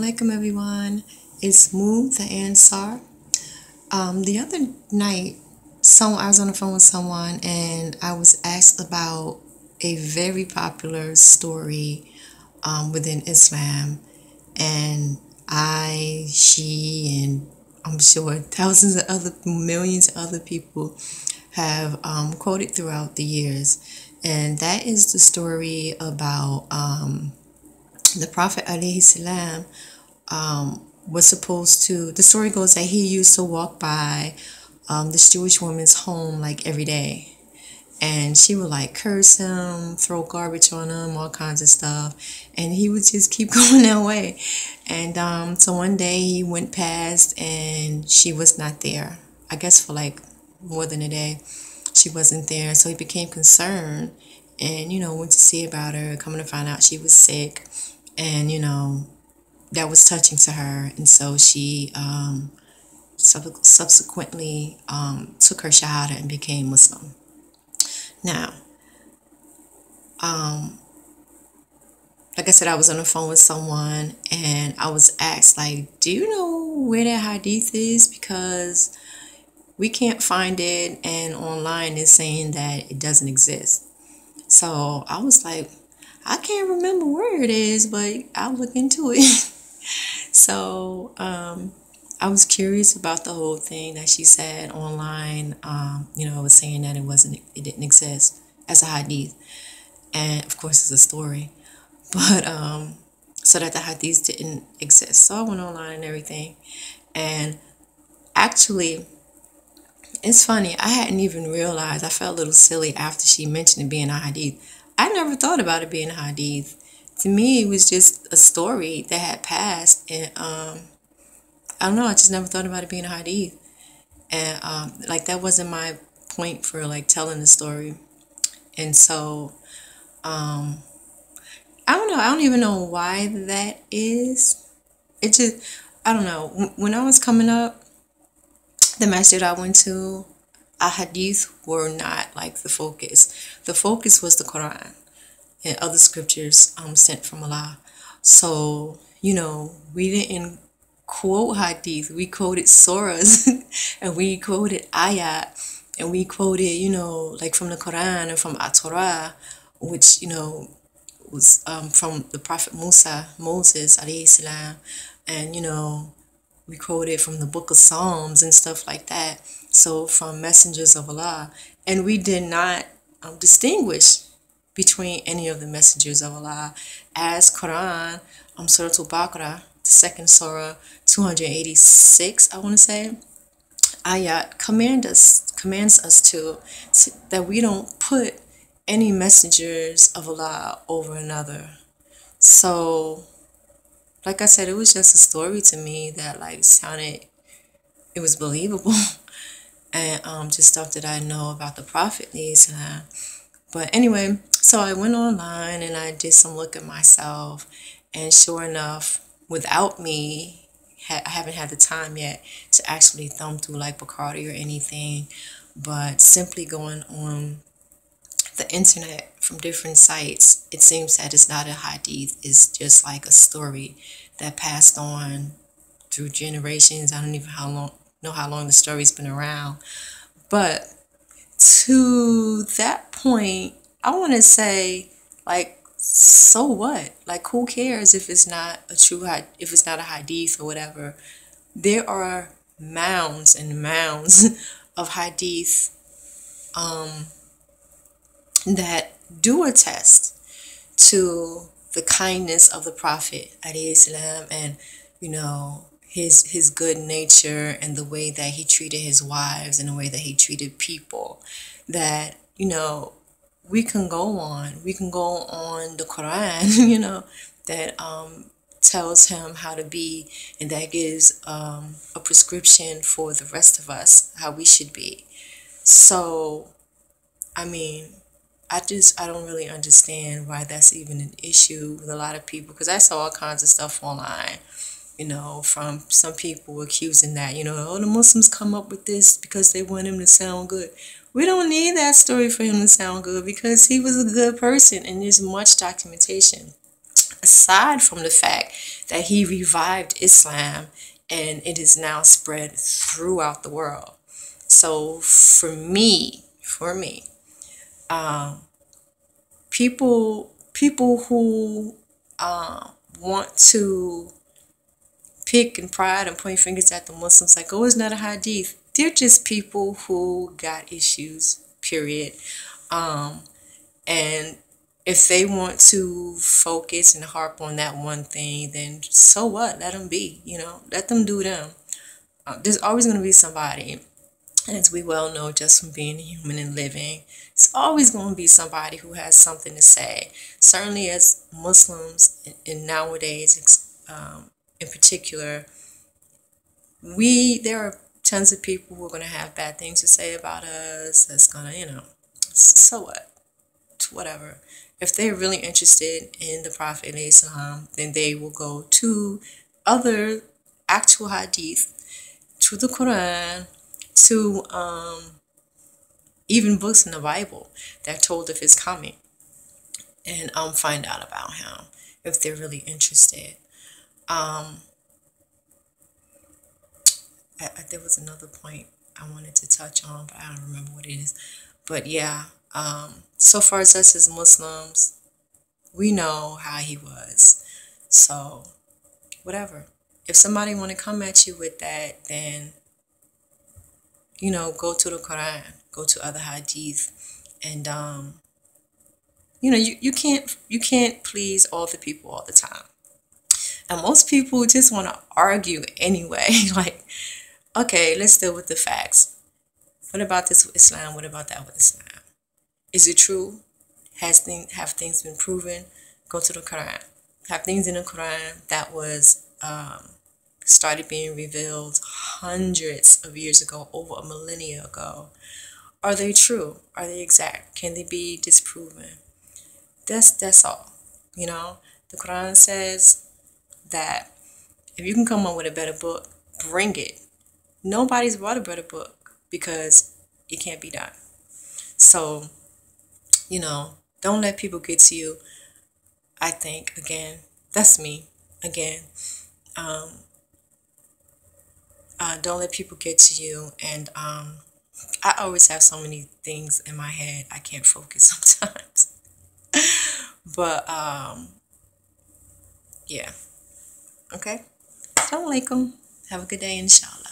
alaikum everyone. It's Moo the Ansaar. The other night, I was on the phone with someone and I was asked about a very popular story within Islam, and she, and I'm sure thousands of other, millions of other people have quoted throughout the years, and that is the story about the Prophet alayhi salam was supposed to. The story goes that he used to walk by this Jewish woman's home like every day, and she would like curse him, throw garbage on him, all kinds of stuff, and he would just keep going that way. And so one day he went past and she was not there. I guess for like more than a day, she wasn't there. So he became concerned, and went to see about her. Coming to find out she was sick, and that was touching to her, and so she subsequently took her shahada and became Muslim. Now, like I said, I was on the phone with someone and I was asked, like, do you know where that hadith is? Because we can't find it, and online is saying that it doesn't exist. So I was like, I can't remember where it is, but I'll look into it. So I was curious about the whole thing that she said online. It was saying that it didn't exist as a hadith, and of course it's a story, but so that the hadith didn't exist. So I went online and everything, and actually, it's funny. I hadn't even realized. I felt a little silly after she mentioned it being a hadith. I never thought about it being a hadith. To me, it was just a story that had passed, and I don't know. I just never thought about it being a hadith, and like that wasn't my point for like telling the story. And so I don't know. I don't even know why that is. It just, I don't know. When I was coming up, the masjid I went to, a hadith were not like the focus. The focus was the Quran and other scriptures sent from Allah. So, we didn't quote hadith. We quoted surahs and we quoted ayat, and we quoted, like from the Quran and from At-Torah, which, was from the Prophet Moses, alayhi salam, and, we quoted from the book of Psalms and stuff like that. So from messengers of Allah. And we did not distinguish between any of the messengers of Allah, as Quran, Surah Al-Baqarah, the second surah, 286, I want to say, ayat commands us to that we don't put any messengers of Allah over another. So, like I said, it was just a story to me that like it was believable, and just stuff that I know about the Prophet. But anyway, so I went online and I did some look at myself, and sure enough, without me, I haven't had the time yet to actually thumb through like Bacardi or anything, but simply going on the internet from different sites, it seems that it's not a hadith. It's just like a story that passed on through generations. I don't even know how long the story's been around, but to that point, I want to say, like, so what? Like, who cares if it's not if it's not a hadith or whatever? There are mounds and mounds of hadith that do attest to the kindness of the Prophet alayhi salam, and his good nature, and the way that he treated his wives, and the way that he treated people, that we can go on the Quran that tells him how to be, and that gives a prescription for the rest of us how we should be. So I mean, I don't really understand why that's even an issue with a lot of people, because I saw all kinds of stuff online, from some people accusing that, oh, the Muslims come up with this because they want him to sound good. We don't need that story for him to sound good, because he was a good person, and there's much documentation aside from the fact that he revived Islam and it is now spread throughout the world. So for me, um, people who want to pick and pride and point fingers at the Muslims like, oh, it's not a hadith. They're just people who got issues, period. Um, and if they want to focus and harp on that one thing, then so what? Let them be, let them do them. There's always going to be somebody, and as we well know just from being human and living, it's always going to be somebody who has something to say. Certainly as Muslims in nowadays, in particular, there are tons of people who are going to have bad things to say about us. That's going to, so what? Whatever. If they're really interested in the Prophet and Islam, then they will go to other actual hadith, to the Quran, to even books in the Bible that told of his coming, and find out about him if they're really interested. Um, there was another point I wanted to touch on, but I don't remember what it is. But yeah, so far as us as Muslims, we know how he was. So whatever. If somebody want to come at you with that, then go to the Quran, go to other hadith, and you can't please all the people all the time. And most people just want to argue anyway. Like, okay, let's deal with the facts. What about this with Islam? What about that with Islam? Is it true? Have things been proven? Go to the Quran. Have things in the Quran that was started being revealed hundreds of years ago, over a millennia ago. Are they true? Are they exact? Can they be disproven? That's all. The Quran says that if you can come up with a better book, bring it. Nobody's brought a better book because it can't be done. So, don't let people get to you. I think, again, that's me. Again, don't let people get to you. And I always have so many things in my head. I can't focus sometimes. But, yeah. Okay. Assalamu alaikum. Have a good day, inshallah.